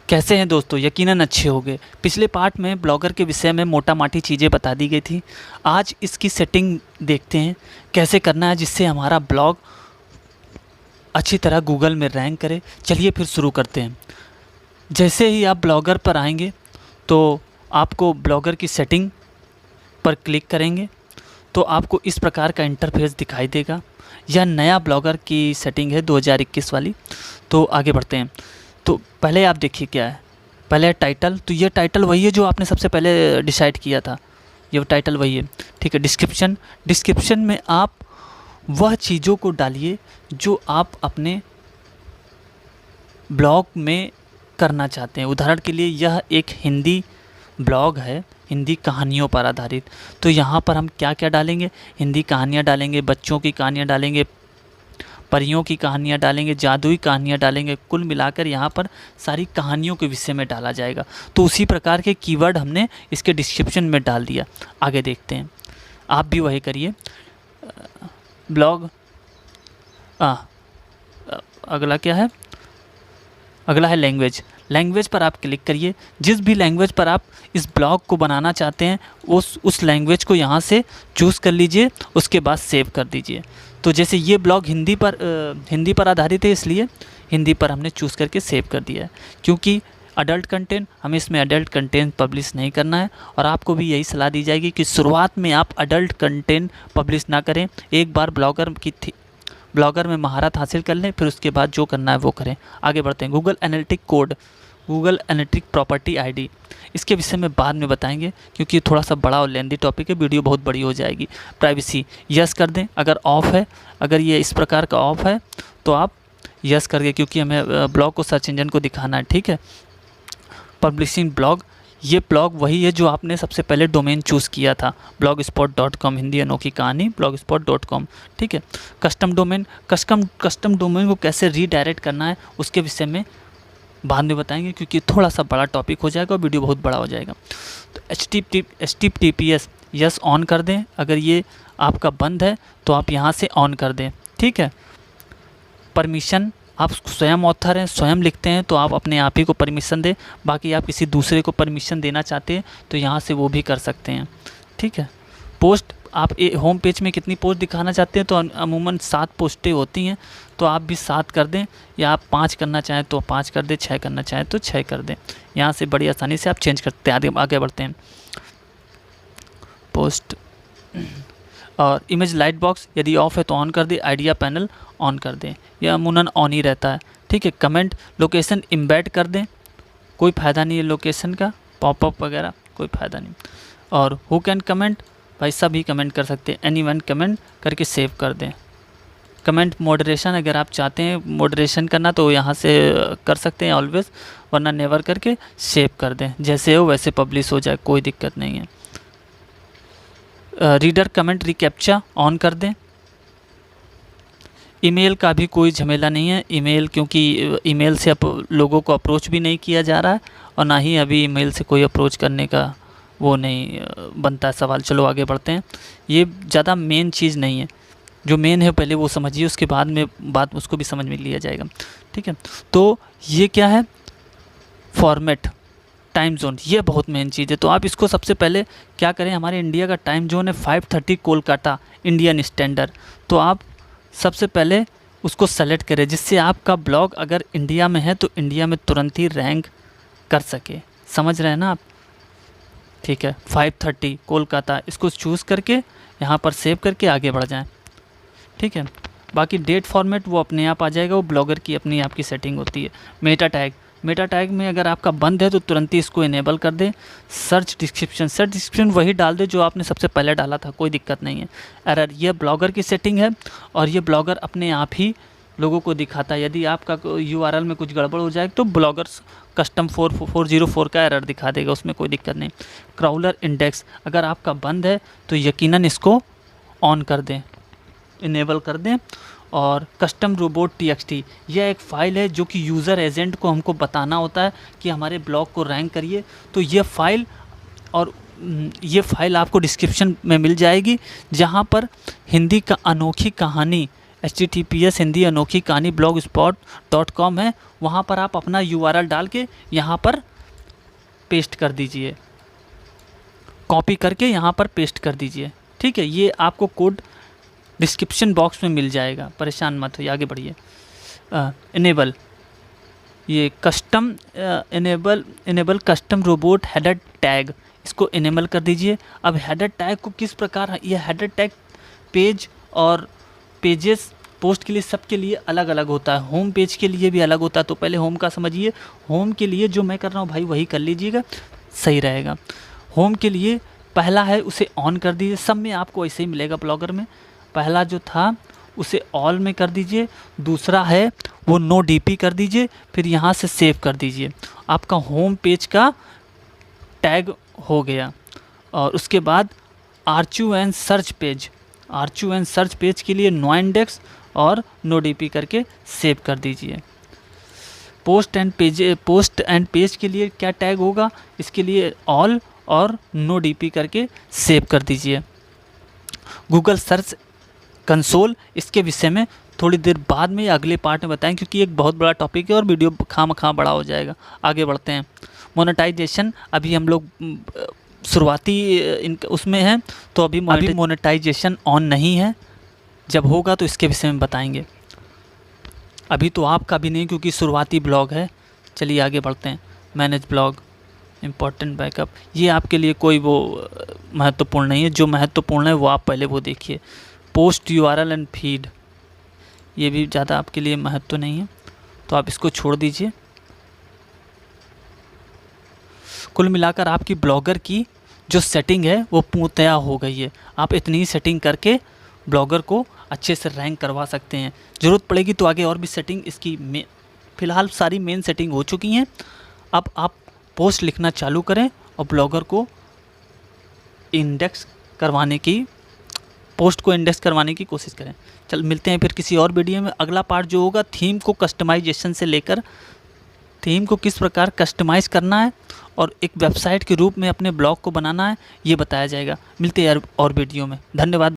कैसे हैं दोस्तों? यकीनन अच्छे होंगे। पिछले पार्ट में ब्लॉगर के विषय में मोटा-माटी चीज़ें बता दी गई थी। आज इसकी सेटिंग देखते हैं, कैसे करना है जिससे हमारा ब्लॉग अच्छी तरह गूगल में रैंक करे। चलिए फिर शुरू करते हैं। जैसे ही आप ब्लॉगर पर आएंगे तो आपको ब्लॉगर की सेटिंग पर क्लिक करेंगे तो आपको इस प्रकार का इंटरफेस दिखाई देगा। यह नया ब्लॉगर की सेटिंग है 2021 वाली। तो आगे बढ़ते हैं। तो पहले आप देखिए क्या है। पहले टाइटल, तो ये टाइटल वही है जो आपने सबसे पहले डिसाइड किया था। ये टाइटल वही है, ठीक है। डिस्क्रिप्शन, डिस्क्रिप्शन में आप वह चीज़ों को डालिए जो आप अपने ब्लॉग में करना चाहते हैं। उदाहरण के लिए यह एक हिंदी ब्लॉग है, हिंदी कहानियों पर आधारित। तो यहाँ पर हम क्या क्या डालेंगे? हिंदी कहानियाँ डालेंगे, बच्चों की कहानियाँ डालेंगे, परियों की कहानियाँ डालेंगे, जादुई कहानियाँ डालेंगे। कुल मिलाकर यहाँ पर सारी कहानियों के विषय में डाला जाएगा। तो उसी प्रकार के कीवर्ड हमने इसके डिस्क्रिप्शन में डाल दिया। आगे देखते हैं, आप भी वही करिए। ब्लॉग, अगला क्या है? अगला है लैंग्वेज। लैंग्वेज पर आप क्लिक करिए। जिस भी लैंग्वेज पर आप इस ब्लॉग को बनाना चाहते हैं उस लैंग्वेज को यहाँ से चूज़ कर लीजिए, उसके बाद सेव कर दीजिए। तो जैसे ये ब्लॉग हिंदी पर आधारित है, इसलिए हिंदी पर हमने चूज़ करके सेव कर दिया है। क्योंकि अडल्ट कंटेंट, हमें इसमें अडल्ट कंटेंट पब्लिश नहीं करना है। और आपको भी यही सलाह दी जाएगी कि शुरुआत में आप अडल्ट कंटेंट पब्लिश ना करें। एक बार ब्लॉगर में महारत हासिल कर लें, फिर उसके बाद जो करना है वो करें। आगे बढ़ते हैं। Google analytic code, Google analytic property ID, इसके विषय में बाद में बताएंगे क्योंकि ये थोड़ा सा बड़ा और लेंदी टॉपिक है, वीडियो बहुत बड़ी हो जाएगी। प्राइवेसी यस कर दें अगर ऑफ़ है। अगर ये इस प्रकार का ऑफ़ है तो आप यस कर दें, क्योंकि हमें ब्लॉग को सर्च इंजन को दिखाना है, ठीक है। पब्लिशिंग ब्लॉग, ये ब्लॉग वही है जो आपने सबसे पहले डोमेन चूज़ किया था, blogspot.com, हिंदी अनोखी कहानी blogspot.com, ठीक है। कस्टम डोमेन, कस्टम डोमेन को कैसे रीडायरेक्ट करना है उसके विषय में बाद में बताएंगे, क्योंकि थोड़ा सा बड़ा टॉपिक हो जाएगा और वीडियो बहुत बड़ा हो जाएगा। तो HTTPS यस ऑन कर दें। अगर ये आपका बंद है तो आप यहाँ से ऑन कर दें, ठीक है। परमिशन, आप स्वयं ऑथर हैं, स्वयं लिखते हैं तो आप अपने आप ही को परमिशन दें। बाकी आप किसी दूसरे को परमिशन देना चाहते हैं तो यहाँ से वो भी कर सकते हैं, ठीक है। पोस्ट, आप होम पेज में कितनी पोस्ट दिखाना चाहते हैं तो अमूमन 7 पोस्टें होती हैं, तो आप भी 7 कर दें, या आप 5 करना चाहें तो 5 कर दें, 6 करना चाहें तो 6 कर दें। यहाँ से बड़ी आसानी से आप चेंज करते हैं। आगे बढ़ते हैं। पोस्ट और इमेज लाइट बॉक्स यदि ऑफ है तो ऑन कर दें। आइडिया पैनल ऑन कर दें, यह अमूमन ऑन ही रहता है, ठीक है। कमेंट, लोकेशन इम्बेड कर दें, कोई फ़ायदा नहीं है लोकेशन का, पॉपअप वगैरह कोई फ़ायदा नहीं। और हु कैन कमेंट, भाई सभी कमेंट कर सकते हैं, एनीवन कमेंट करके सेव कर दें। कमेंट मॉडरेशन, अगर आप चाहते हैं मॉडरेशन करना तो यहाँ से कर सकते हैं ऑलवेज, वरना नेवर करके सेव कर दें। जैसे हो वैसे पब्लिश हो जाए, कोई दिक्कत नहीं है। रीडर कमेंट रिकैप्चा ऑन कर दें। ईमेल का भी कोई झमेला नहीं है, ईमेल, क्योंकि ईमेल से लोगों को अप्रोच भी नहीं किया जा रहा है और ना ही अभी ईमेल से कोई अप्रोच करने का वो नहीं बनता है सवाल। चलो आगे बढ़ते हैं। ये ज़्यादा मेन चीज़ नहीं है, जो मेन है पहले वो समझिए, उसके बाद में बात उसको भी समझ में लिया जाएगा, ठीक है। तो ये क्या है? फॉर्मेट, टाइम जोन, ये बहुत मेन चीज़ है। तो आप इसको सबसे पहले क्या करें, हमारे इंडिया का टाइम जोन है 5:30 कोलकाता इंडियन स्टैंडर्ड। तो आप सबसे पहले उसको सेलेक्ट करें, जिससे आपका ब्लॉग अगर इंडिया में है तो इंडिया में तुरंत ही रैंक कर सके। समझ रहे हैं ना आप? ठीक है, 5:30 कोलकाता, इसको चूज़ करके यहाँ पर सेव करके आगे बढ़ जाएं, ठीक है। बाकी डेट फॉर्मेट वो अपने आप आ जाएगा, वो ब्लॉगर की अपनी आपकी सेटिंग होती है। मेटा टैग में अगर आपका बंद है तो तुरंत ही इसको इनेबल कर दें। सर्च डिस्क्रिप्शन वही डाल दें जो आपने सबसे पहले डाला था, कोई दिक्कत नहीं है। एरर, ये ब्लॉगर की सेटिंग है और ये ब्लॉगर अपने आप ही लोगों को दिखाता है। यदि आपका URL में कुछ गड़बड़ हो जाए तो ब्लॉगर्स कस्टम 404 का एरर दिखा देगा, उसमें कोई दिक्कत नहीं। क्राउलर इंडेक्स अगर आपका बंद है तो यकीनन इसको ऑन कर दें, इनेबल कर दें। और कस्टम रोबोट TXT, यह एक फ़ाइल है जो कि यूज़र एजेंट को हमको बताना होता है कि हमारे ब्लॉग को रैंक करिए। तो ये फ़ाइल आपको डिस्क्रिप्शन में मिल जाएगी, जहाँ पर हिंदी का अनोखी कहानी https हिंदी अनोखी कहानी blogspot.com है, वहाँ पर आप अपना URL डाल के यहाँ पर पेस्ट कर दीजिए, कॉपी करके यहाँ पर पेस्ट कर दीजिए। ठीक है, ये आपको कोड डिस्क्रिप्शन बॉक्स में मिल जाएगा, परेशान मत होइए, आगे बढ़िए। इनेबल ये custom enable custom robot header tag, इसको इनेबल कर दीजिए। अब हेडर टैग को किस प्रकार, ये हेडर टैग पेज और पेजेस पोस्ट के लिए सबके लिए अलग अलग होता है, होम पेज के लिए भी अलग होता है। तो पहले होम का समझिए, होम के लिए जो मैं कर रहा हूँ भाई वही कर लीजिएगा, सही रहेगा। होम के लिए पहला है उसे ऑन कर दीजिए, सब में आपको ऐसे ही मिलेगा ब्लॉगर में। पहला जो था उसे ऑल में कर दीजिए, दूसरा है वो नो डीपी कर दीजिए, फिर यहाँ से सेव कर दीजिए। आपका होम पेज का टैग हो गया। और उसके बाद आर्चिव एंड सर्च पेज के लिए नो इंडेक्स और नो डीपी करके सेव कर दीजिए। पोस्ट एंड पेज के लिए क्या टैग होगा, इसके लिए ऑल और नो डीपी करके सेव कर दीजिए। गूगल सर्च कंसोल, इसके विषय में थोड़ी देर बाद में या अगले पार्ट में बताएं, क्योंकि एक बहुत बड़ा टॉपिक है और वीडियो खामखा बड़ा हो जाएगा। आगे बढ़ते हैं। मोनेटाइजेशन, अभी हम लोग शुरुआती उसमें हैं, तो अभी मोनेटाइजेशन ऑन नहीं है, जब होगा तो इसके विषय में बताएंगे। अभी तो आपका भी नहीं, क्योंकि शुरुआती ब्लॉग है। चलिए आगे बढ़ते हैं। मैनेज ब्लॉग, इम्पोर्टेंट बैकअप, ये आपके लिए कोई वो महत्वपूर्ण नहीं है, जो महत्वपूर्ण है वो आप पहले वो देखिए। पोस्ट URL एंड फीड, ये भी ज़्यादा आपके लिए महत्व नहीं है, तो आप इसको छोड़ दीजिए। कुल मिलाकर आपकी ब्लॉगर की जो सेटिंग है वो पूर्णतया हो गई है। आप इतनी ही सेटिंग करके ब्लॉगर को अच्छे से रैंक करवा सकते हैं। ज़रूरत पड़ेगी तो आगे और भी सेटिंग इसकी फ़िलहाल सारी मेन सेटिंग हो चुकी हैं। अब आप पोस्ट लिखना चालू करें और ब्लॉगर को पोस्ट को इंडेक्स करवाने की कोशिश करें। चल मिलते हैं फिर किसी और वीडियो में। अगला पार्ट जो होगा थीम को कस्टमाइजेशन से लेकर थीम को किस प्रकार कस्टमाइज़ करना है और एक वेबसाइट के रूप में अपने ब्लॉग को बनाना है, ये बताया जाएगा। मिलते हैं और वीडियो में। धन्यवाद।